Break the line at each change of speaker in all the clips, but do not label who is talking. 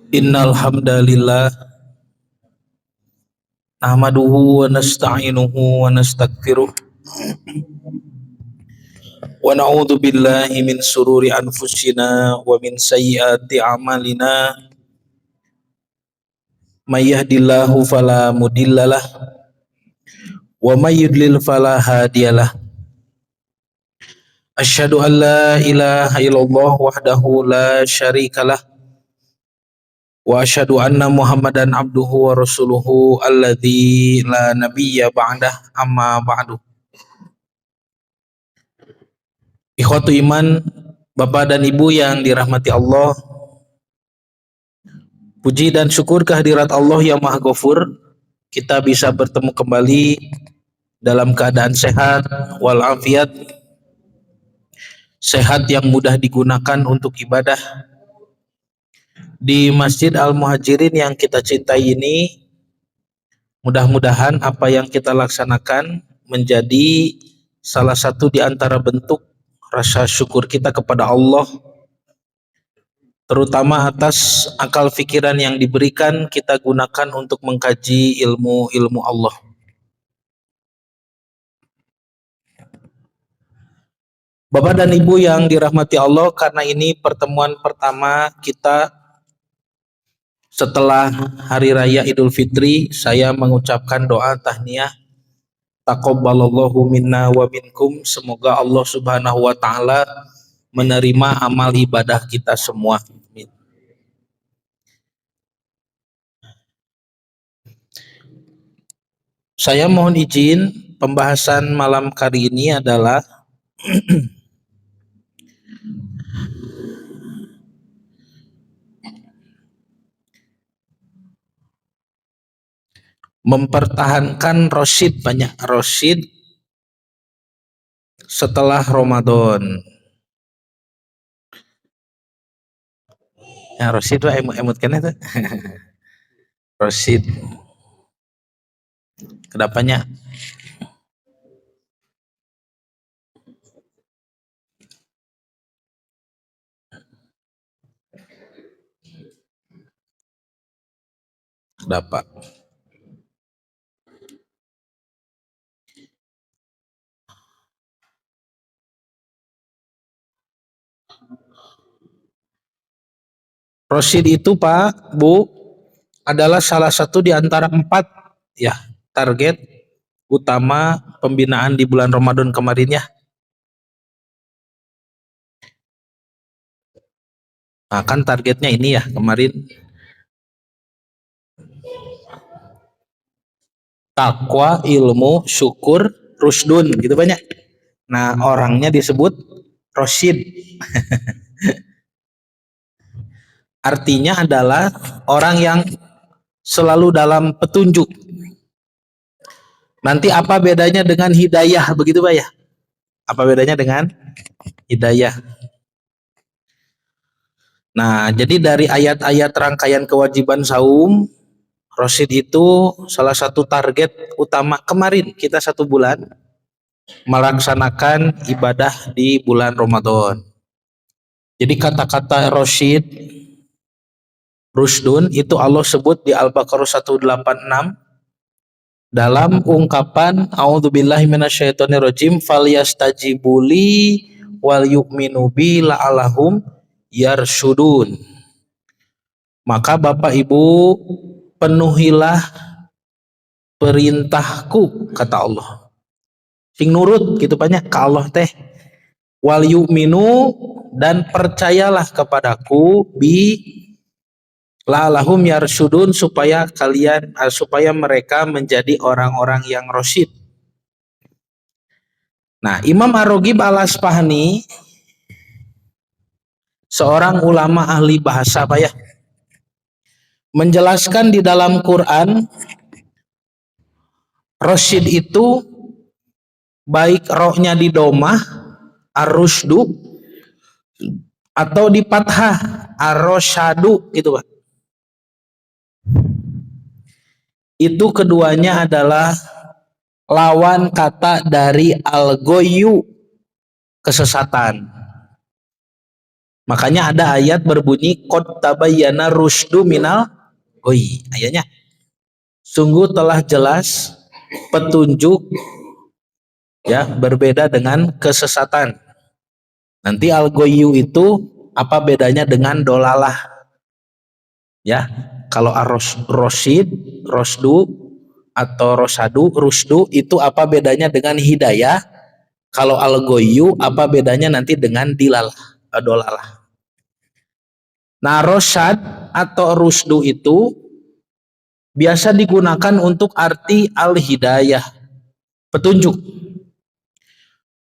Innal hamdalillah nahmaduhu wa nasta'inuhu wa nastaghfiruh wa na'udzu billahi min sururi anfusina wa min sayyiati a'malina may yahdihillahu fala mudhillalah wa may yudlil fala hadiyalah. Asyhadu an la ilaha illallah wahdahu la syarikalah wa asyhadu anna Muhammadan abduhu wa rasuluhu alladzi la nabiyya ba'dah, amma ba'du. Ikhwatu iman, Bapak dan Ibu yang dirahmati Allah, puji dan syukur kehadirat Allah yang Maha Ghafur, kita bisa bertemu kembali dalam keadaan sehat walafiat, sehat yang mudah digunakan untuk ibadah di Masjid Al-Muhajirin yang kita cintai ini. Mudah-mudahan apa yang kita laksanakan menjadi salah satu di antara bentuk rasa syukur kita kepada Allah, terutama atas akal pikiran yang diberikan kita gunakan untuk mengkaji ilmu-ilmu Allah. Bapak dan Ibu yang dirahmati Allah, karena ini pertemuan pertama kita setelah Hari Raya Idul Fitri, saya mengucapkan doa tahniah taqabbalallahu minna wa minkum. Semoga Allah Subhanahu wa taala menerima amal ibadah kita semua. Amin. Saya mohon izin, pembahasan malam kali ini adalah mempertahankan rosyid, banyak rosyid setelah Ramadan. Ya, rosyid lah emut kan itu. Rosyid. Kedepannya dapat. Rosyid itu Pak, Bu, adalah salah satu di antara 4 ya target utama pembinaan di bulan Ramadan kemarin ya. Nah, kan targetnya ini ya kemarin. Takwa, ilmu, syukur, rusdun, gitu banyak. Nah, orangnya disebut rosyid. Artinya adalah orang yang selalu dalam petunjuk. Nanti apa bedanya dengan hidayah, begitu Pak ya? Apa bedanya dengan hidayah? Nah, jadi dari ayat-ayat rangkaian kewajiban saum, rosyid itu salah satu target utama kemarin kita 1 bulan melaksanakan ibadah di bulan Ramadan. Jadi kata-kata rosyid, rusdun itu Allah sebut di Al-Baqarah 186 dalam ungkapan a'udzubillahi minasyaitonirrajim falyastajibuli wal yu'minu bi la'allahum yarsyudun. Maka Bapak Ibu, penuhilah perintahku, kata Allah. Sing nurut gitu banyak ke Allah teh. Wal yu'minu, dan percayalah kepadaku, bi la'allahum yarsyudun, supaya mereka menjadi orang-orang yang rasyid. Nah, Imam Ar-Raghib Al-Asfahani, seorang ulama ahli bahasa Pak ya, menjelaskan di dalam Quran, rasyid itu baik rohnya di domah ar-rusdu atau di fathah ar-rosyadu gitu Pak. Itu keduanya adalah lawan kata dari al-goyu, kesesatan. Makanya ada ayat berbunyi qad tabayyana rusydu minal ghayy. Ayatnya sungguh telah jelas petunjuk ya berbeda dengan kesesatan. Nanti al-ghayyu itu apa bedanya dengan dolalah? Ya, kalau ar-rasyid, rosdu atau rosadu, rusdu itu apa bedanya dengan hidayah? Kalau al-ghayyu apa bedanya nanti dengan dilalah, dolalah. Nah, rosyad atau rusdu itu biasa digunakan untuk arti al-hidayah, petunjuk.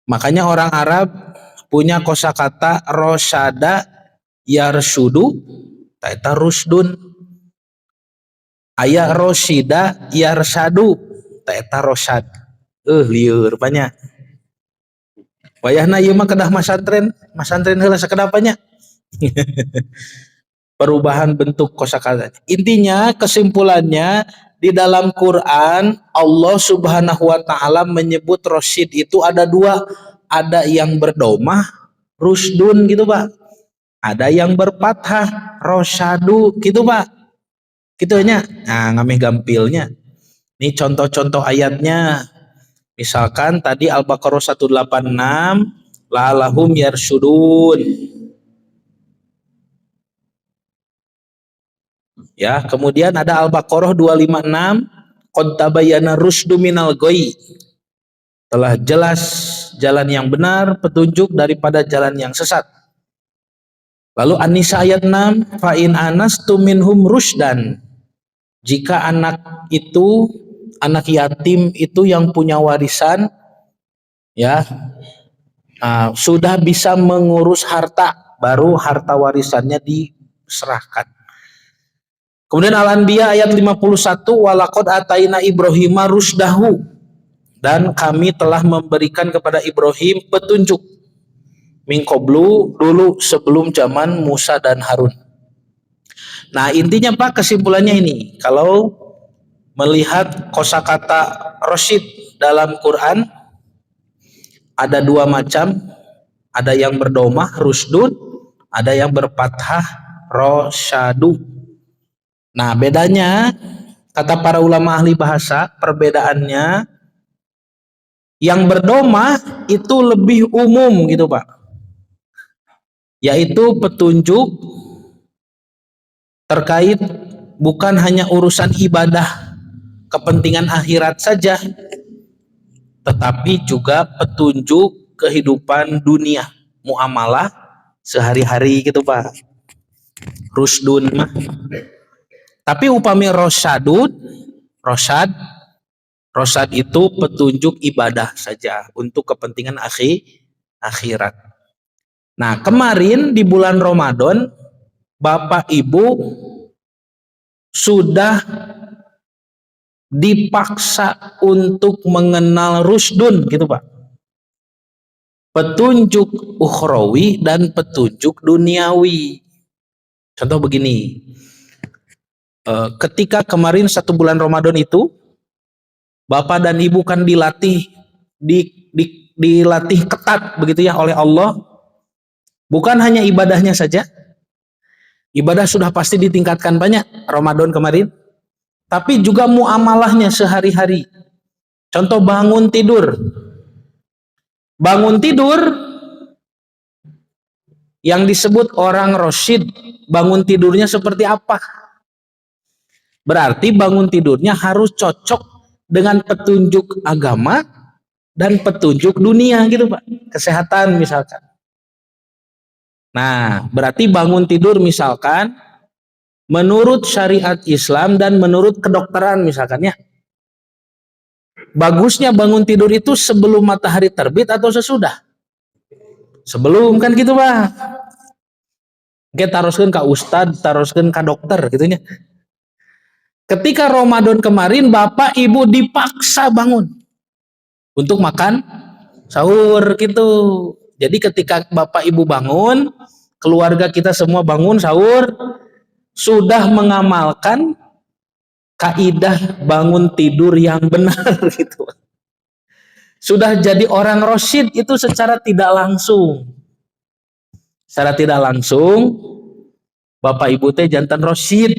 Makanya orang Arab punya kosakata rosyada yarsyudu taeta rusdun, aya rosyida yarsyadu taeta rosyad. Lieur banyak. Wayahna ieu mah kedah masantren heula sakedapanya. Perubahan bentuk kosakata. Intinya kesimpulannya di dalam Quran Allah Subhanahu wa taala menyebut rosyid itu ada dua, ada yang berdomah rusdun gitu Pak, ada yang berpathah rosyadu gitu Pak, gitunya. Nah ngameh gampilnya ini contoh-contoh ayatnya, misalkan tadi Al-Baqarah 186 la'allahum yarsyudun ya. Kemudian ada Al-Baqarah 256 qad tabayyana rusdu minal ghayy, telah jelas jalan yang benar, petunjuk daripada jalan yang sesat. Lalu An-Nisa ayat 6 fa in anastum minhum rusdan, jika anak itu, anak yatim itu yang punya warisan ya sudah bisa mengurus harta, baru harta warisannya diserahkan. Kemudian Al-Anbiya ayat 51 walaqad ataina Ibrahima rusdahu, dan kami telah memberikan kepada Ibrahim petunjuk min qablu, dulu sebelum zaman Musa dan Harun. Nah intinya Pak, kesimpulannya ini, kalau melihat kosakata rosyid dalam Quran ada dua macam, ada yang berdomah rusdun, ada yang berpathah rosyadu. Nah bedanya, kata para ulama ahli bahasa, perbedaannya yang berdomah itu lebih umum gitu Pak, yaitu petunjuk terkait bukan hanya urusan ibadah kepentingan akhirat saja, tetapi juga petunjuk kehidupan dunia, muamalah sehari-hari gitu Pak, rusdun mah. Tapi upami rosyad itu petunjuk ibadah saja untuk kepentingan akhirat. Nah kemarin di bulan Ramadan Bapak Ibu sudah dipaksa untuk mengenal rusdun gitu Pak, petunjuk ukhrawi dan petunjuk duniawi. Contoh begini, ketika kemarin 1 bulan Ramadan itu Bapak dan Ibu kan dilatih dilatih ketat begitu ya oleh Allah, bukan hanya ibadahnya saja, ibadah sudah pasti ditingkatkan banyak Ramadan kemarin, tapi juga muamalahnya sehari-hari. Contoh bangun tidur yang disebut orang rosyid, bangun tidurnya seperti apa? Berarti bangun tidurnya harus cocok dengan petunjuk agama dan petunjuk dunia gitu Pak, kesehatan misalkan. Nah berarti bangun tidur misalkan menurut syariat Islam dan menurut kedokteran misalkan ya, bagusnya bangun tidur itu sebelum matahari terbit atau sesudah? Sebelum kan gitu Pak. Kita taroskeun ka ustad, taroskeun ka dokter gitunya. Ketika Ramadan kemarin Bapak Ibu dipaksa bangun untuk makan sahur gitu. Jadi ketika Bapak Ibu bangun, keluarga kita semua bangun sahur, sudah mengamalkan kaidah bangun tidur yang benar gitu. Sudah jadi orang rosyid itu secara tidak langsung. Secara tidak langsung Bapak Ibu teh jantan rosyid.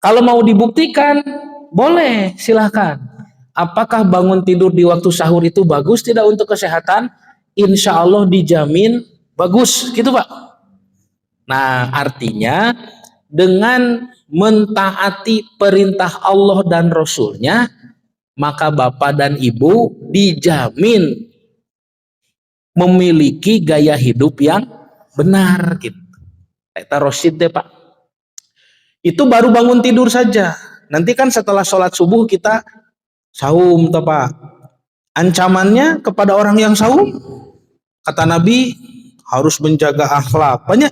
Kalau mau dibuktikan boleh, silahkan. Apakah bangun tidur di waktu sahur itu bagus tidak untuk kesehatan? Insya Allah dijamin bagus, gitu Pak. Nah, artinya dengan mentaati perintah Allah dan Rasulnya, maka Bapak dan Ibu dijamin memiliki gaya hidup yang benar gitu. Eta rosyid deh Pak. Itu baru bangun tidur saja. Nanti kan setelah sholat subuh kita saum toh Pak. Ancamannya kepada orang yang saum, kata Nabi, harus menjaga akhlak. Banyak.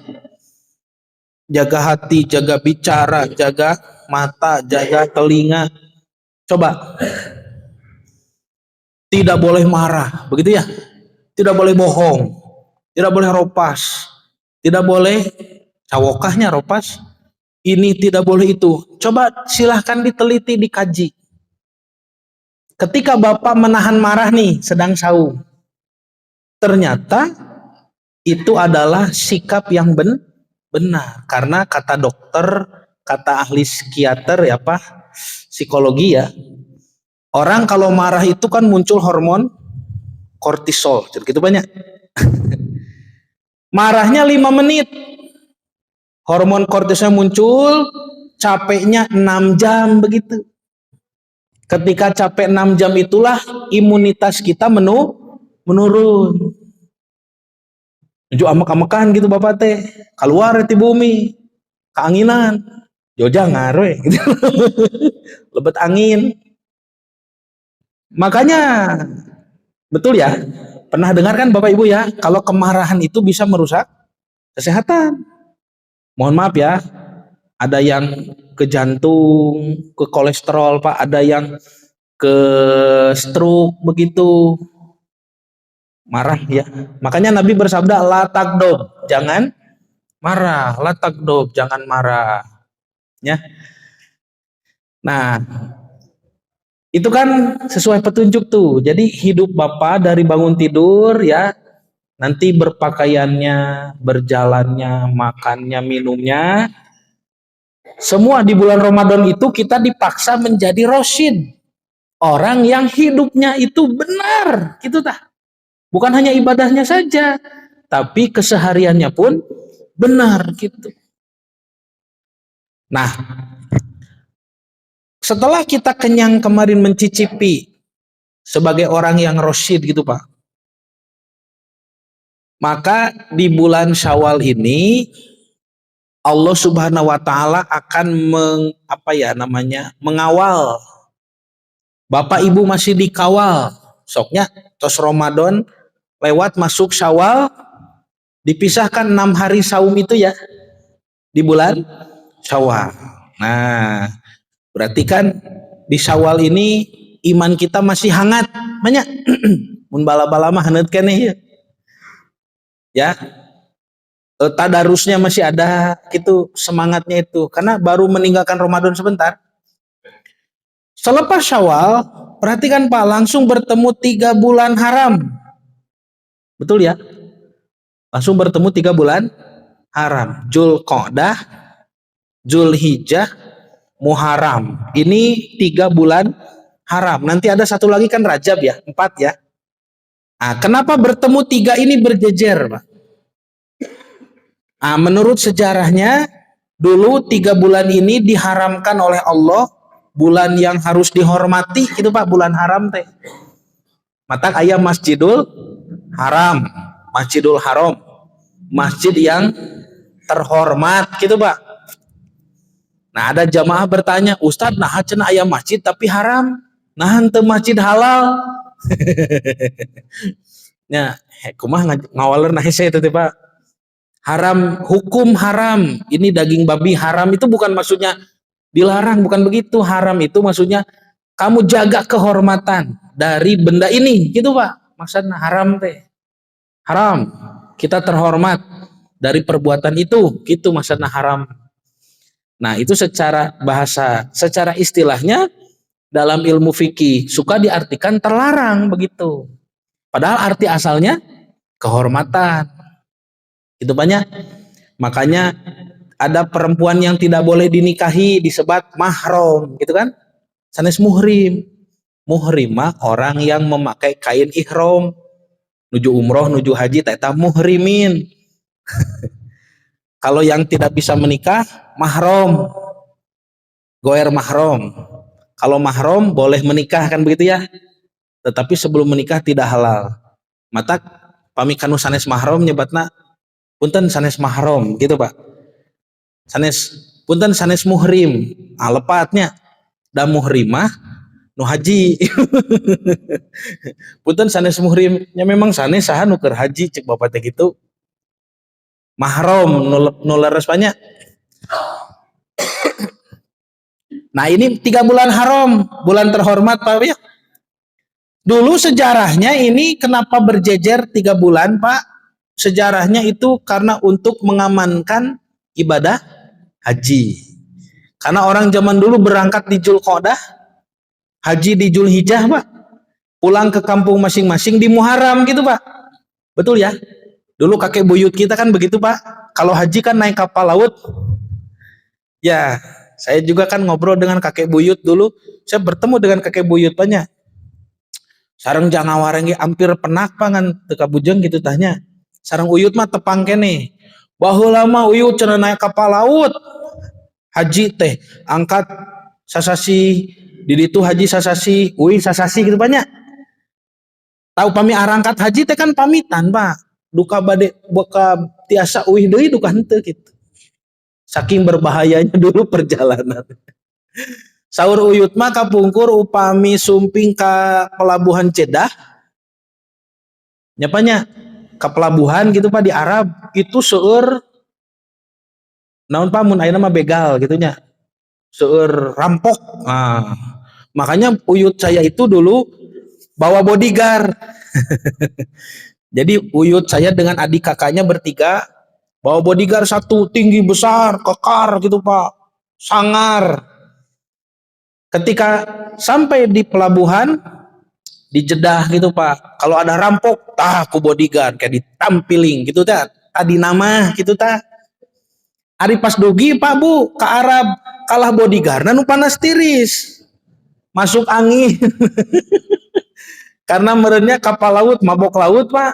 Jaga hati, jaga bicara, jaga mata, jaga telinga. Coba. Tidak boleh marah, begitu ya? Tidak boleh bohong. Tidak boleh ropas. Tidak boleh cawokahnya ropas. Ini tidak boleh itu. Coba silahkan diteliti, dikaji. Ketika Bapak menahan marah nih, sedang saum. Ternyata itu adalah sikap yang benar. Karena kata dokter, kata ahli psikiater ya Pak, psikologi ya. Orang kalau marah itu kan muncul hormon kortisol. Jadi gitu banyak. Marahnya 5 menit. Hormon kortisol muncul, capeknya 6 jam begitu. Ketika capek 6 jam itulah imunitas kita menurun. Nuju amek-amekan gitu Bapak teh. Keluar di bumi. Keanginan. Joja ngaruh gitu. Lebet angin. Makanya betul ya. Pernah dengar kan Bapak Ibu ya, kalau kemarahan itu bisa merusak kesehatan. Mohon maaf ya, ada yang ke jantung, ke kolesterol Pak, ada yang ke stroke begitu. Marah ya. Makanya Nabi bersabda, la takdob, jangan marah, la takdob, jangan marah. Ya. Nah, itu kan sesuai petunjuk tuh. Jadi hidup Bapak dari bangun tidur ya, nanti berpakaiannya, berjalannya, makannya, minumnya, semua di bulan Ramadan itu kita dipaksa menjadi rosyid. Orang yang hidupnya itu benar, gitu tah. Bukan hanya ibadahnya saja, tapi kesehariannya pun benar gitu. Nah, setelah kita kenyang kemarin mencicipi sebagai orang yang rosyid gitu Pak, maka di bulan Syawal ini Allah Subhanahu wa taala akan mengawal. Bapak Ibu masih dikawal. Soknya tos Ramadan lewat masuk Syawal, dipisahkan 6 hari saum itu ya di bulan Syawal. Nah, berarti kan di Syawal ini iman kita masih hangat. Banyak mun bala-bala mah haneut keneh ya. Tadarusnya masih ada gitu, semangatnya itu karena baru meninggalkan Ramadan sebentar. Selepas Syawal, perhatikan Pak, langsung bertemu 3 bulan haram. Betul ya? Langsung bertemu 3 bulan haram. Dzulqa'dah, Dzulhijjah, Muharram. Ini 3 bulan haram. Nanti ada satu lagi kan Rajab ya, 4 ya. Nah, kenapa bertemu 3 ini berjejer, Pak? Nah, menurut sejarahnya, dulu 3 bulan ini diharamkan oleh Allah, bulan yang harus dihormati, itu Pak, bulan haram teh. Mata ayam Masjidul Haram, Masjidul Haram, masjid yang terhormat, gitu Pak. Nah, ada jamaah bertanya, Ustadz, nah cenah ayam masjid tapi haram, nah henteu masjid halal. Ya, kumaha ngawaler nah hese itu Pak. Haram, hukum haram, ini daging babi haram itu bukan maksudnya dilarang, bukan begitu. Haram itu maksudnya kamu jaga kehormatan dari benda ini, gitu Pak. Maksudnya haram teh. Haram, kita terhormat dari perbuatan itu, gitu maksudnya haram. Nah, itu secara bahasa, secara istilahnya dalam ilmu fikih suka diartikan terlarang begitu. Padahal arti asalnya kehormatan. Itu banyak. Makanya ada perempuan yang tidak boleh dinikahi disebat mahram, gitu kan? Sanes muhrim. Muhrim mah orang yang memakai kain ihram. Nuju umroh, nuju haji, eta muhrimin. Kalau yang tidak bisa menikah, mahram. Goer mahram. Kalau mahram boleh menikah kan begitu ya. Tetapi sebelum menikah tidak halal. Mata pami kanu sanes mahram nyebatna punten sanes mahram gitu Pak. Sanes punten sanes muhrim. Lepatnya da muhrimah nu haji. Punten sanes muhrim nya memang sanes saha nu keur haji cek Bapak teh gitu. Mahram nu leres banyak. Nah ini 3 bulan haram, bulan terhormat Pak ya. Dulu sejarahnya ini kenapa berjejer 3 bulan Pak? Sejarahnya itu karena untuk mengamankan ibadah haji. Karena orang zaman dulu berangkat di Dzulqa'dah, haji di Dzulhijjah Pak. Pulang ke kampung masing-masing di Muharram gitu Pak. Betul ya? Dulu kakek buyut kita kan begitu Pak. Kalau haji kan naik kapal laut. Ya, saya juga kan ngobrol dengan kakek buyut dulu. Saya bertemu dengan kakek buyut banyak. Sarang jangawareng hampir penak pangan teka bujeng gitu tanya. Sarang uyut mah tepang kene. Baheula mah uyut cenah naik kapal laut. Haji teh angkat sasasi di ditu haji sasasi, uih sasasi gitu banyak. Tahu pami arangkat haji teh kan pamitan Pak. Duka bade boka tiasa uih deui duka henteu gitu. Saking berbahayanya dulu perjalanan. Saur uyut mah kapungkur upami sumping ka pelabuhan Jeddah. Nyapanya ke pelabuhan gitu Pak di Arab itu seueur naon Pak mun ayeuna mah begal gitu nya. Seueur rampok. Nah, makanya uyut saya itu dulu bawa bodyguard. Jadi uyut saya dengan adik kakaknya bertiga bawa bodyguard satu tinggi besar, kekar gitu Pak. Sangar. Ketika sampai di pelabuhan di Jeddah gitu Pak, kalau ada rampok, ku bodyguard kayak ditampiling gitu ta, tadi nama gitu ta. Ari pas dugi Pak Bu ke Arab kalah bodyguard nu panas tiris. Masuk angin. Karena merenya kapal laut, mabok laut Pak.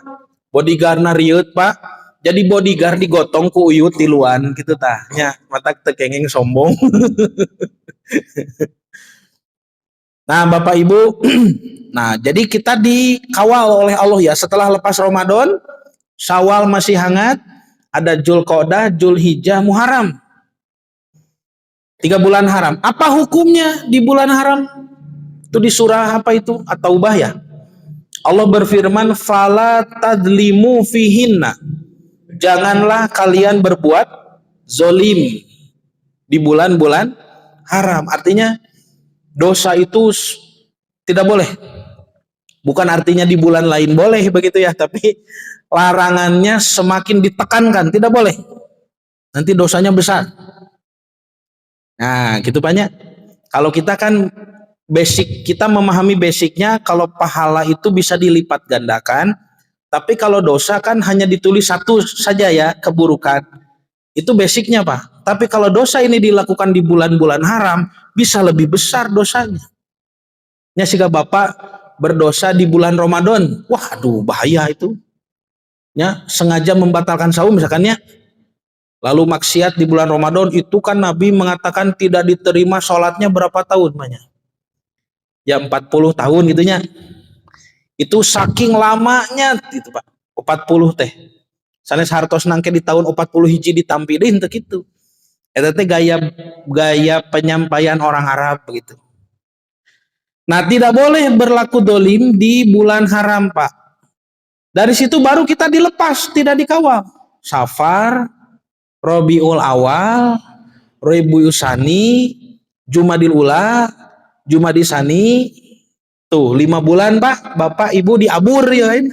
Bodyguardna riut Pak. Jadi bodyguard digotong ku uyut di luan gitu tah. Nya matak teu kenging sombong. Nah Bapak Ibu, nah jadi kita dikawal oleh Allah ya. Setelah lepas Ramadan, Syawal masih hangat, ada Dzulqa'dah, Dzulhijjah, Muharram. 3 bulan haram. Apa hukumnya di bulan haram? Itu di surah apa itu? At-Taubah ya. Allah berfirman, "Fala tadlimu fihinna." Janganlah kalian berbuat zolim di bulan-bulan haram. Artinya dosa itu tidak boleh. Bukan artinya di bulan lain boleh begitu ya, tapi larangannya semakin ditekankan, tidak boleh. Nanti dosanya besar. Nah, gitu banyak. Kalau kita kan basic, kita memahami basicnya kalau pahala itu bisa dilipat gandakan, tapi kalau dosa kan hanya ditulis satu saja ya, keburukan. Itu basicnya Pak. Tapi kalau dosa ini dilakukan di bulan-bulan haram, bisa lebih besar dosanya. Nya siga Bapak berdosa di bulan Ramadan, waduh bahaya itu. Ya, sengaja membatalkan saum misalkan ya. Lalu maksiat di bulan Ramadan itu kan Nabi mengatakan tidak diterima sholatnya berapa tahun banyak. Ya 40 tahun gitunya. Itu saking lamanya gitu Pak. 40 teh. Sanes hartos nangke di tahun 40 hiji ditampilin teh gitu. Eta teh gaya penyampaian orang Arab begitu. Nah, tidak boleh berlaku dolim di bulan haram Pak. Dari situ baru kita dilepas, tidak dikawal. Safar, Rabiul Awal, Rabiul Tsani, Jumadil Ula, Jumadil Tsani, tuh 5 bulan Pak, Bapak Ibu diabur ya kan.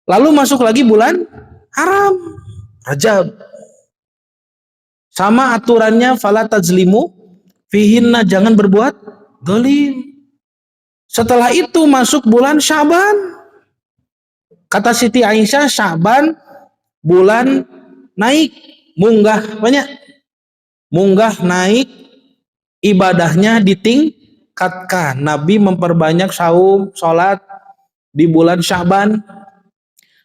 Lalu masuk lagi bulan haram, Rajab. Sama aturannya fala tazlimu fihinna, jangan berbuat dolim. Setelah itu masuk bulan Syaban. Kata Siti Aisyah, Syaban bulan naik, munggah banyak, munggah naik, ibadahnya ditingkatkan. Nabi memperbanyak saum, sholat di bulan Sya'ban,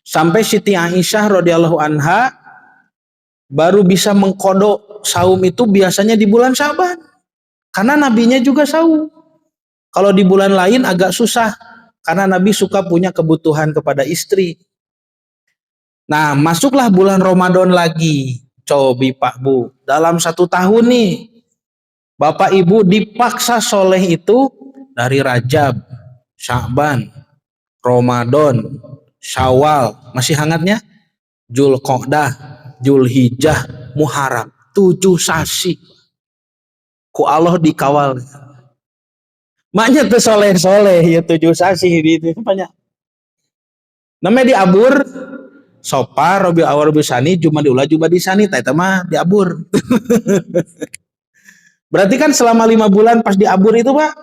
sampai Siti Aisyah radhiyallahu anha baru bisa mengkodok saum itu biasanya di bulan Sya'ban, karena nabinya juga saum. Kalau di bulan lain agak susah, karena Nabi suka punya kebutuhan kepada istri. Nah, masuklah bulan Ramadan lagi. Cobi Pak Bu, dalam 1 tahun nih, Bapak Ibu dipaksa soleh itu dari Rajab, Sya'ban, Ramadan, Syawal, masih hangatnya, Zulqa'dah, Zulhijjah, Muharram, 7 sasi. Ku Allah dikawal. Maknya tuh soleh-soleh ya 7 sasi gitu banyak. Namanya diabur, Sopar, Robi Awal, Robi Sani, Juma diulah, Juma di Sani, eta mah diabur. Berarti kan selama 5 bulan pas diabur itu Pak,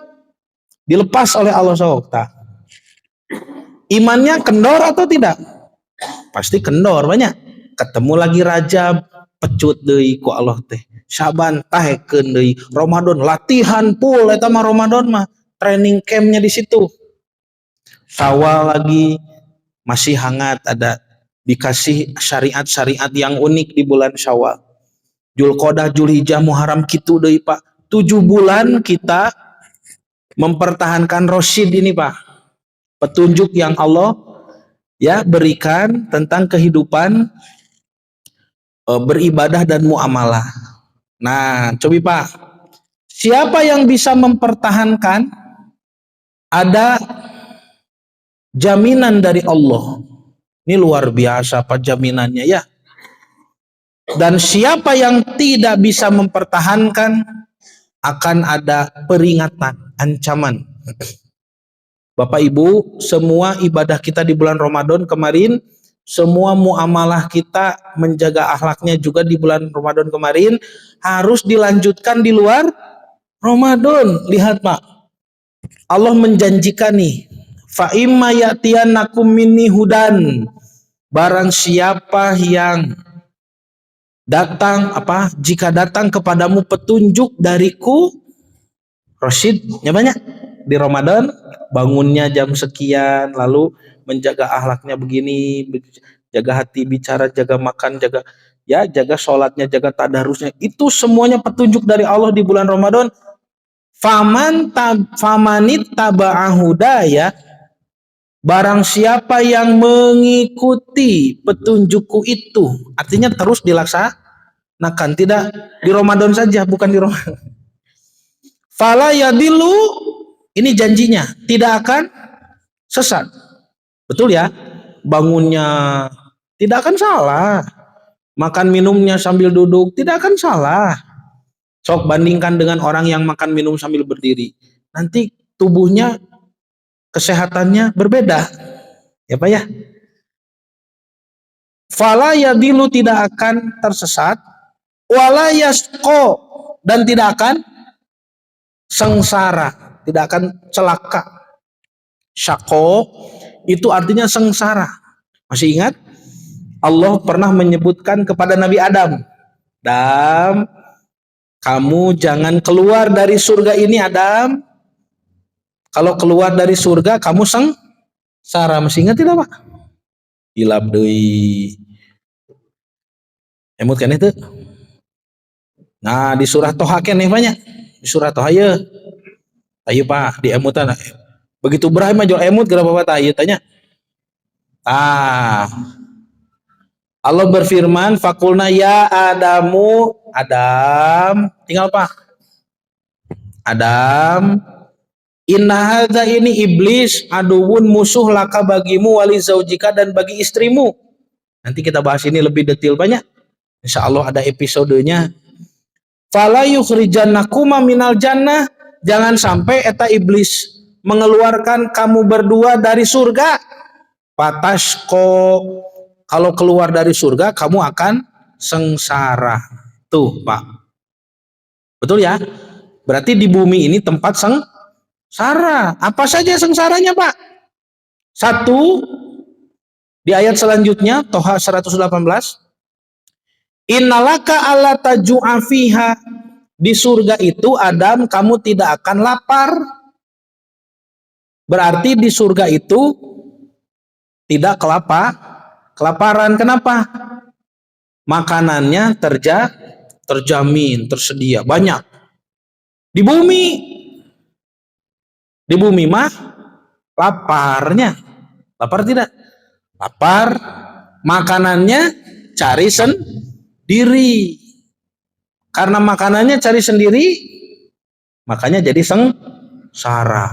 dilepas oleh Allah SWT. Imannya kendor atau tidak? Pasti kendor banyak. Ketemu lagi Rajab, pecut deui ku Allah teh. Syaban tahekeun deui. Ramadan latihan full eta mah Ramadan mah. Training campnya di situ. Syawal lagi masih hangat, ada dikasih syariat-syariat yang unik di bulan Syawal. Zulqa'dah, Zulhijjah, Muharram kitu deui Pak. 7 bulan kita mempertahankan Rosyid ini Pak. Petunjuk yang Allah ya berikan tentang kehidupan beribadah dan muamalah. Nah, coba Pak, siapa yang bisa mempertahankan? Ada jaminan dari Allah. Ini luar biasa Pak jaminannya ya. Dan siapa yang tidak bisa mempertahankan, akan ada peringatan, ancaman. Bapak Ibu, semua ibadah kita di bulan Ramadan kemarin, semua muamalah kita menjaga akhlaknya juga di bulan Ramadan kemarin, harus dilanjutkan di luar Ramadan. Lihat Pak, Allah menjanjikan nih, fa imma ya'tiyannakum minni hudan, barang siapa yang jika datang kepadamu petunjuk dariku, Rosyidnya banyak di Ramadan, bangunnya jam sekian, lalu menjaga akhlaknya begini, jaga hati bicara, jaga makan, jaga sholatnya, jaga tadarusnya, itu semuanya petunjuk dari Allah di bulan Ramadan. Famanit taba'ahudaya, barang siapa yang mengikuti petunjukku itu, artinya terus dilaksanakan, tidak di Ramadan saja, bukan di Ramadan. Fala yadillu, ini janjinya, tidak akan sesat. Betul ya? Bangunnya tidak akan salah. Makan minumnya sambil duduk tidak akan salah. Sok bandingkan dengan orang yang makan minum sambil berdiri. Nanti tubuhnya, kesehatannya berbeda. Ya Pak ya? Fala yadillu, tidak akan tersesat. Wala yasqa, dan tidak akan sengsara, tidak akan celaka. Syaqo itu artinya sengsara. Masih ingat? Allah pernah menyebutkan kepada Nabi Adam, Adam, kamu jangan keluar dari surga ini Adam. Kalau keluar dari surga kamu sengsara. Masih ingat tidak Pak? Hilap deui. Emut kan itu? Nah, di surah Toha keneh banyak. Di surah Toha ya. Ayo Pak, di emutan. Begitu Ibrahim aja emut gerah Bapak ayo tanya. Allah berfirman, fakulna ya Adamu, Adam, tinggal Pak. Adam, inna hadza, ini iblis, aduun musuh laka bagimu, wali zaujika, dan bagi istrimu. Nanti kita bahas ini lebih detail banyak. Insya Allah ada episodenya. Fala yukhrijannakuma minal jannah, jangan sampai eta iblis mengeluarkan kamu berdua dari surga. Patashko, kalau keluar dari surga kamu akan sengsara. Tuh Pak, betul ya? Berarti di bumi ini tempat sengsara. Apa saja sengsaranya Pak? Satu, Di ayat selanjutnya Toha 118, innalaka alla taju'a fiha, di surga itu Adam kamu tidak akan lapar. Berarti di surga itu tidak kelaparan. Kenapa? Makanannya terjamin, tersedia banyak. Di bumi mah lapar tidak? Lapar, makanannya cari sendiri. Karena makanannya cari sendiri, makanya jadi sengsara.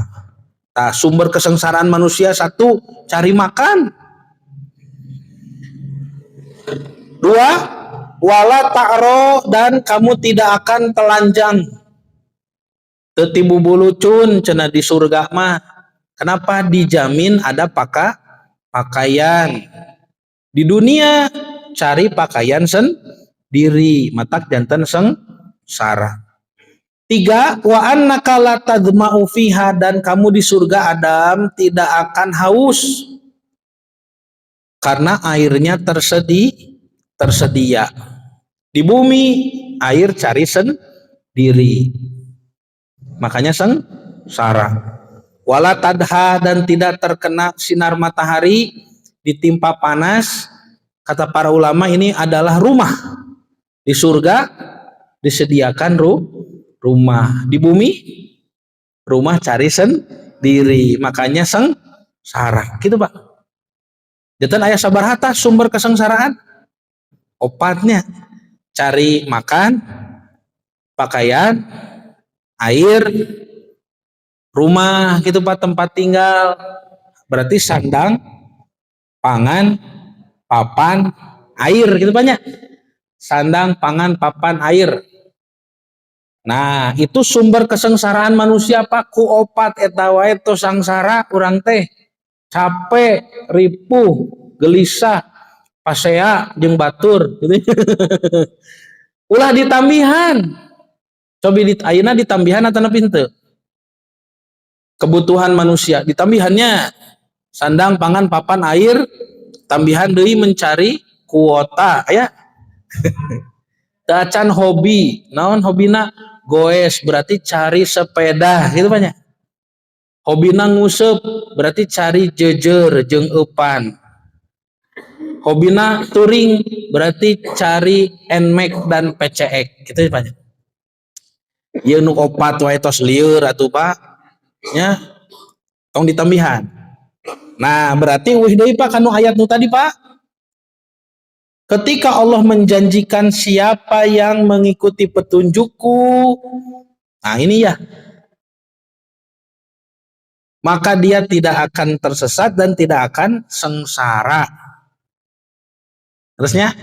Nah, sumber kesengsaraan manusia satu, cari makan. Dua, wala ta'ro, dan kamu tidak akan telanjang. Tetibu bulucun cenah di surga mah. Kenapa? Dijamin ada pakaian. Di dunia cari pakaian sendiri, matak jantan sengsara. Tiga, wa annaka la tadma'u fiha, dan kamu di surga Adam tidak akan haus karena airnya tersedia. Di bumi air cari sendiri, makanya sengsara. Wala tadha, dan tidak terkena sinar matahari, ditimpa panas. Kata para ulama ini adalah rumah. Di surga disediakan rumah. Di bumi rumah cari sendiri, makanya sengsara. Gitu Pak. Jatan ayah sabarhata sumber kesengsaraan. Opatnya cari makan, pakaian, air, rumah gitu Pak, tempat tinggal. Berarti sandang, pangan, papan, air gitu banyak. Sandang, pangan, papan, air. Nah, itu sumber kesengsaraan manusia Pak, ku opat eta wae tos sangsara urang teh. Capek, ripuh, gelisah, pasea jeung batur gitu. Ulah ditambihan. Cobi ayeuna ditambihan atau nepi henteu? Kebutuhan manusia ditambihannya sandang, pangan, papan, air, tambihan deui mencari kuota ya. Dacan hobi, naon hobina? Goes, berarti cari sepeda gitu banyak. Hobina nguseup, berarti cari jejer jeung eupan. Hobina touring, berarti cari NMAX dan PCX gitu banyak. Ieu nu opat wae tos lieur atuh Pak. Ya. Tong ditambihan. Nah, berarti eueuh deui Pak kanu ayat nu tadi Pak. Ketika Allah menjanjikan siapa yang mengikuti petunjukku, nah ini ya, maka dia tidak akan tersesat dan tidak akan sengsara. Terusnya,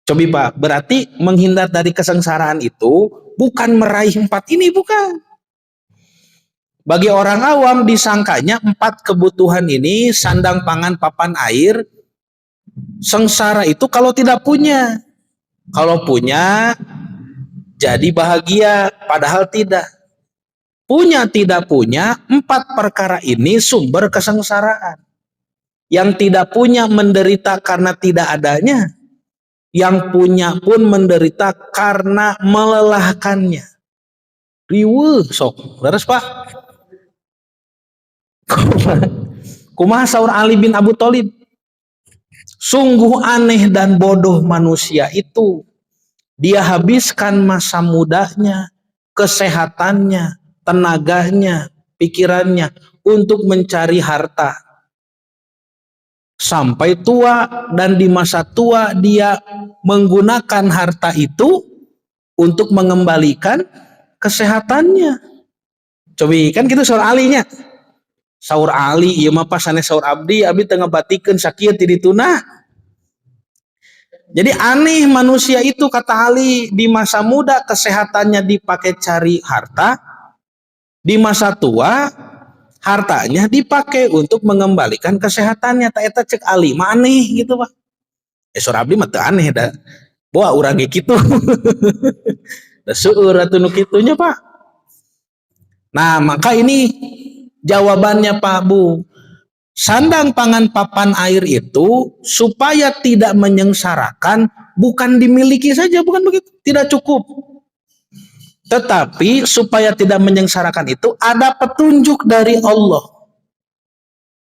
coba Pak, berarti menghindar dari kesengsaraan itu bukan meraih 4 ini, bukan. Bagi orang awam disangkanya 4 kebutuhan ini, sandang, pangan, papan, air, sengsara itu kalau tidak punya. Kalau punya jadi bahagia, padahal tidak. Punya tidak punya, 4 perkara ini sumber kesengsaraan. Yang tidak punya menderita karena tidak adanya. Yang punya pun menderita karena melelahkannya. Riweuh sok, leres Pak. Kumaha saur Ali bin Abu Thalib? Sungguh aneh dan bodoh manusia itu. Dia habiskan masa mudanya, kesehatannya, tenaganya, pikirannya untuk mencari harta. Sampai tua, dan di masa tua dia menggunakan harta itu untuk mengembalikan kesehatannya. Coba kan gitu saur alinya. Saur Ali ieu mah pas sanes saur abdi teu ngabatikeun sakieu ti dituna. Jadi aneh manusia itu, kata Ali, di masa muda kesehatannya dipakai cari harta, di masa tua hartanya dipakai untuk mengembalikan kesehatannya. Tak eta cek Ali mah aneh gitu Pak. Saur abdi mah teu aneh da. Boa urang ge kitu. Da seueur atuh nu kitunya Pak. Nah, maka ini jawabannya Pak Bu. Sandang pangan papan air itu supaya tidak menyengsarakan, bukan dimiliki saja, bukan begitu, tidak cukup. Tetapi supaya tidak menyengsarakan itu ada petunjuk dari Allah.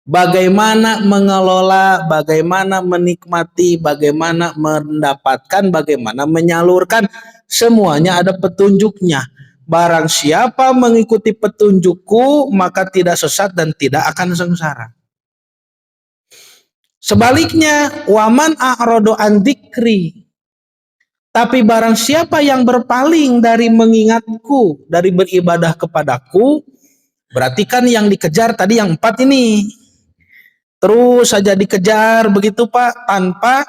Bagaimana mengelola, bagaimana menikmati, bagaimana mendapatkan, bagaimana menyalurkan, semuanya ada petunjuknya. Barang siapa mengikuti petunjukku, maka tidak sesat dan tidak akan sengsara. Sebaliknya, waman a'radu an dzikri, tapi barang siapa yang berpaling dari mengingatku, dari beribadah kepadaku, berarti kan yang dikejar tadi yang 4 ini. Terus saja dikejar begitu Pak, tanpa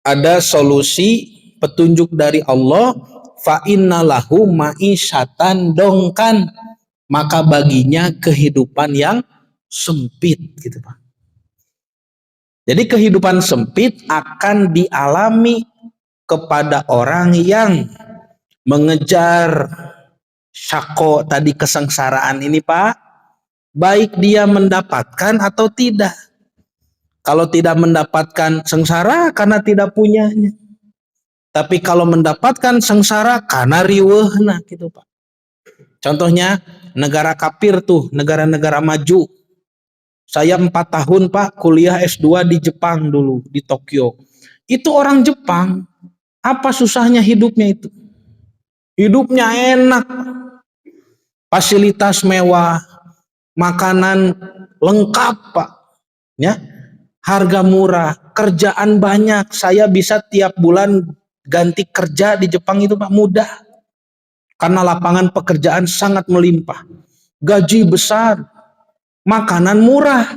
ada solusi petunjuk dari Allah, fa innalahu ma'isyatan dongkan, maka baginya kehidupan yang sempit gitu Pak. Jadi kehidupan sempit akan dialami kepada orang yang mengejar syako tadi, kesengsaraan ini Pak, baik dia mendapatkan atau tidak. Kalau tidak mendapatkan, sengsara karena tidak punyanya. Tapi kalau mendapatkan, sengsara karena riweuhna gitu Pak. Contohnya negara kafir tuh, negara-negara maju. Saya 4 tahun Pak kuliah S2 di Jepang dulu, di Tokyo. Itu orang Jepang, apa susahnya hidupnya itu? Hidupnya enak, fasilitas mewah, makanan lengkap Pak, ya, harga murah, kerjaan banyak. Saya bisa tiap bulan ganti kerja di Jepang itu Pak, mudah. Karena lapangan pekerjaan sangat melimpah, gaji besar, makanan murah.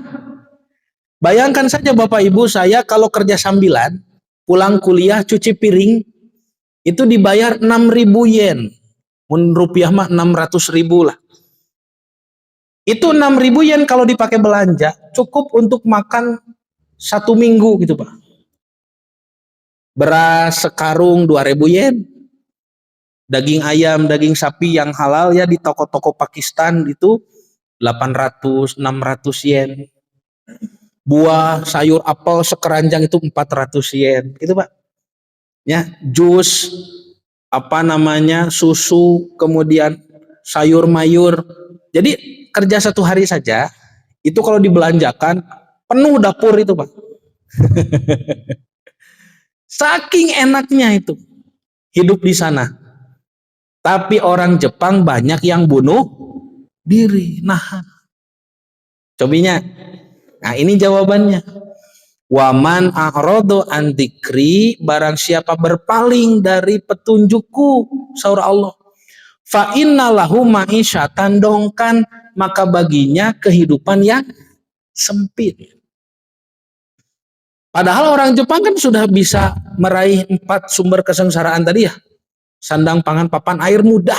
Bayangkan saja Bapak Ibu, saya kalau kerja sambilan, pulang kuliah cuci piring, itu dibayar 6.000 yen. Menurut rupiah mah 600.000 lah. Itu 6.000 yen kalau dipakai belanja, cukup untuk makan 1 minggu gitu Pak. Beras sekarung 2.000 yen. Daging ayam, daging sapi yang halal ya di toko-toko Pakistan itu 800, 600 yen. Buah, sayur apel sekeranjang itu 400 yen. Gitu Pak. Ya, jus, apa namanya, susu, kemudian sayur mayur. Jadi kerja 1 hari saja, itu kalau dibelanjakan, penuh dapur itu Pak. Saking enaknya itu hidup di sana. Tapi orang Jepang banyak yang bunuh diri. Nah, cobinya. Nah, ini jawabannya. Waman a'radu an dzikri, barang siapa berpaling dari petunjukku, sahur Allah, fa innalahu ma'isyatan dongkan, maka baginya kehidupan yang sempit. Padahal orang Jepang kan sudah bisa meraih 4 sumber kesengsaraan tadi ya. Sandang pangan papan air mudah.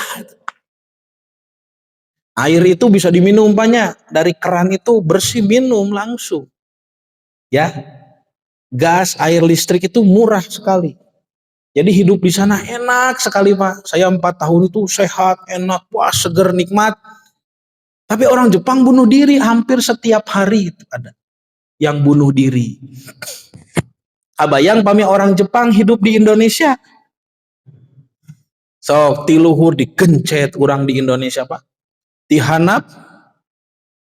Air itu bisa diminum banyak, dari keran itu bersih, minum langsung. Ya. Gas, air listrik itu murah sekali. Jadi hidup di sana enak sekali Pak. Saya 4 tahun itu sehat, enak, puas, seger, nikmat. Tapi orang Jepang bunuh diri hampir setiap hari itu ada yang bunuh diri. Abayang pami orang Jepang hidup di Indonesia. Sok tiluhur dikencet orang di Indonesia Pak. Dihanap,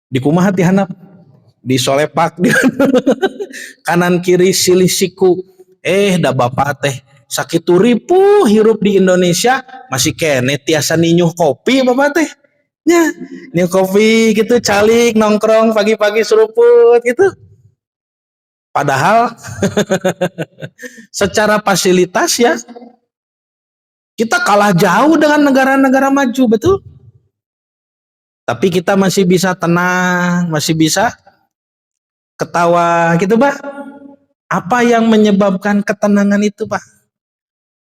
dikumaha tihanap, disolepak, kanan kiri silih siku. Da bapak teh sakit ripuh hirup di Indonesia, masih kene tiasa ninyuh kopi bapak teh. Ya, ninyuh kopi gitu, calik nongkrong pagi-pagi seruput gitu. Padahal secara fasilitas ya kita kalah jauh dengan negara-negara maju, betul? Tapi kita masih bisa tenang, masih bisa ketawa gitu Pak. Apa yang menyebabkan ketenangan itu Pak?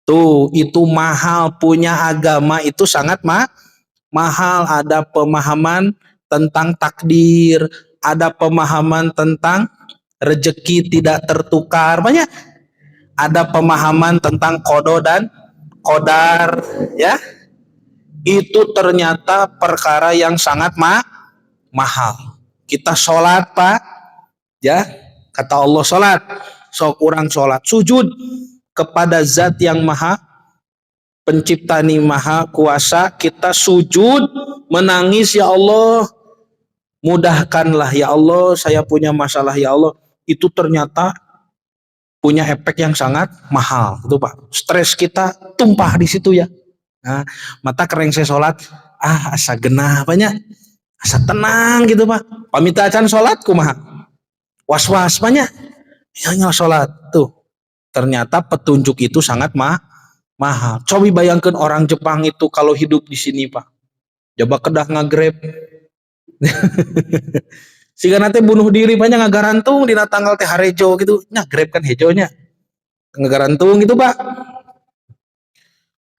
Tuh, itu mahal, punya agama itu sangat mahal. Ada pemahaman tentang takdir, ada pemahaman tentang rezeki tidak tertukar, banyak. Ada pemahaman tentang kodo dan kodar, ya. Itu ternyata perkara yang sangat mahal. Kita sholat Pak, Ya, kata Allah salat, sok urang salat sujud kepada zat yang maha pencipta nih maha kuasa, kita sujud menangis, ya Allah mudahkanlah ya Allah, saya punya masalah ya Allah. Itu ternyata punya efek yang sangat mahal itu Pak. Stres kita tumpah di situ ya. Nah, mata kering saya sholat, asa genah banyak, asa tenang gitu Pak. Pamita acan sholat kumaha, was-was banyak, ya sholat tuh. Ternyata petunjuk itu sangat mahal. Coba bayangkan orang Jepang itu kalau hidup di sini Pak. Coba kedah ngagrab. Sehingga nanti bunuh diri banyak ngagarantung di tanggal teh harejo gitu, ngagrab kan hejonya, ngagarantung gitu Pak.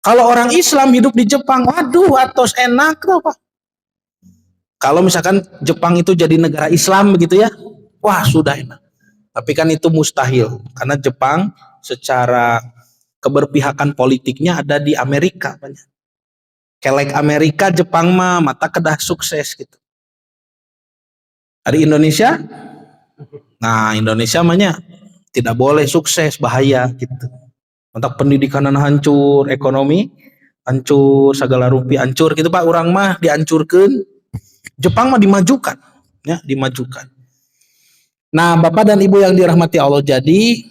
Kalau orang Islam hidup di Jepang, waduh atos enak tuh Pak. Kalau misalkan Jepang itu jadi negara Islam begitu ya, wah sudah enak. Tapi kan itu mustahil, karena Jepang secara keberpihakan politiknya ada di Amerika banyak. Kelek Amerika, Jepang mah mata kedah sukses gitu. Di Indonesia, nah Indonesia mahnya tidak boleh sukses, bahaya gitu. Untuk pendidikan hancur, ekonomi hancur, segala rupiah hancur gitu Pak. Orang mah dihancurkan, Jepang mah dimajukan, ya dimajukan. Nah Bapak dan Ibu yang dirahmati Allah, jadi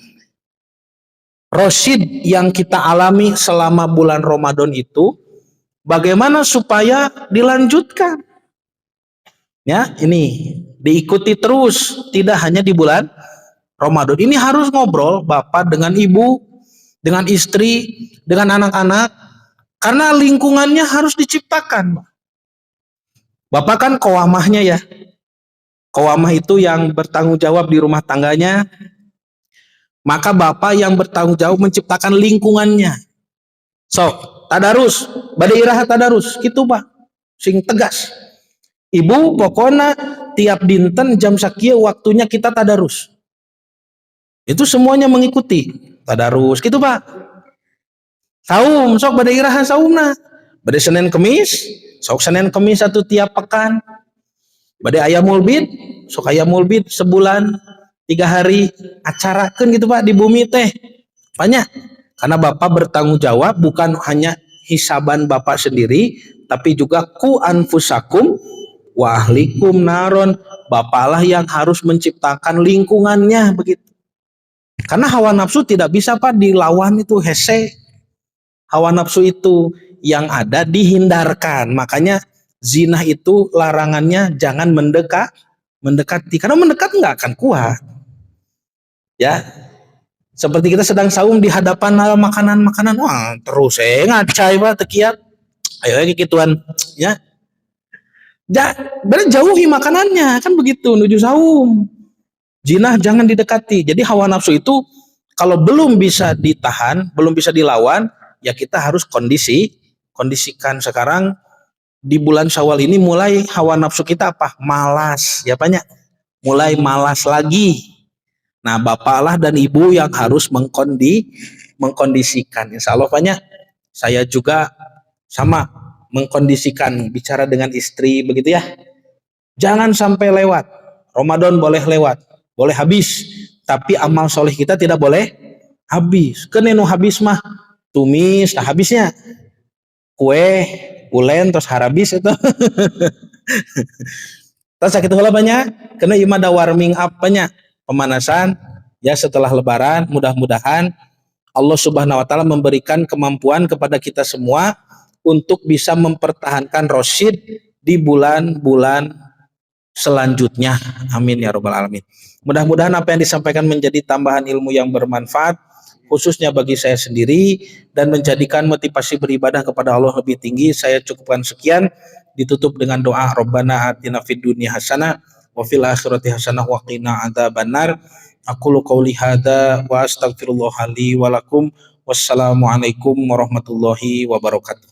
Rosyid yang kita alami selama bulan Ramadan itu, bagaimana supaya dilanjutkan? Ya ini diikuti terus, tidak hanya di bulan Ramadan. Ini harus ngobrol Bapak dengan Ibu, dengan istri, dengan anak-anak, karena lingkungannya harus diciptakan. Bapak kan qawamahnya ya. Qawamah itu yang bertanggung jawab di rumah tangganya. Maka Bapak yang bertanggung jawab menciptakan lingkungannya. So, tadarus, badai iraha tadarus, gitu Pak. Sing tegas. Ibu pokoknya tiap dinten jam sakieu waktunya kita tadarus. Itu semuanya mengikuti tadarus, gitu Pak. Saum, sok badai iraha saumna. Badai Senin Kemis, sok Senin Kemis satu tiap pekan. Badai ayamul bid, sok ayamul bid sebulan 3 hari acarakan gitu Pak di bumi teh. Banyak. Karena Bapak bertanggung jawab bukan hanya hisaban Bapak sendiri, tapi juga ku anfusakum wa ahlikum naron. Bapaklah yang harus menciptakan lingkungannya begitu. Karena hawa nafsu tidak bisa Pak dilawan, itu hese. Hawa nafsu itu yang ada dihindarkan. Makanya zina itu larangannya jangan mendekati. Karena mendekat nggak akan kuat. Ya, seperti kita sedang saum di hadapan makanan-makanan, wah terus ngacai Pak tekiat. Ayo gituan ya. Berarti jauhi makanannya kan begitu menuju saum. Zina jangan didekati. Jadi hawa nafsu itu kalau belum bisa ditahan, belum bisa dilawan, ya kita harus kondisikan. Sekarang di bulan Syawal ini mulai hawa nafsu kita apa? Malas, ya banyak. Mulai malas lagi. Nah, bapaklah dan ibu yang harus mengkondisikan. Insya Allah banyak. Saya juga sama mengkondisikan, bicara dengan istri begitu ya. Jangan sampai lewat. Ramadan boleh lewat, boleh habis, tapi amal soleh kita tidak boleh habis. Kenenu habis mah tumis, nah habisnya kue, ulen terus harabis itu. Terus sakit heula banyak, kena ieu ada warming up banyak, pemanasan ya setelah lebaran. Mudah-mudahan Allah Subhanahu wa taala memberikan kemampuan kepada kita semua untuk bisa mempertahankan Rosyid di bulan-bulan selanjutnya. Amin ya rabbal alamin. Mudah-mudahan apa yang disampaikan menjadi tambahan ilmu yang bermanfaat khususnya bagi saya sendiri dan menjadikan motivasi beribadah kepada Allah lebih tinggi. Saya cukupkan sekian, ditutup dengan doa Rabbana atina fid dunya hasanah wa fil akhirati hasanah wa qina adzabannar. Aqulu qouli hadza wa astaghfirullah li wa lakum. Wassalamualaikum warahmatullahi wabarakatuh.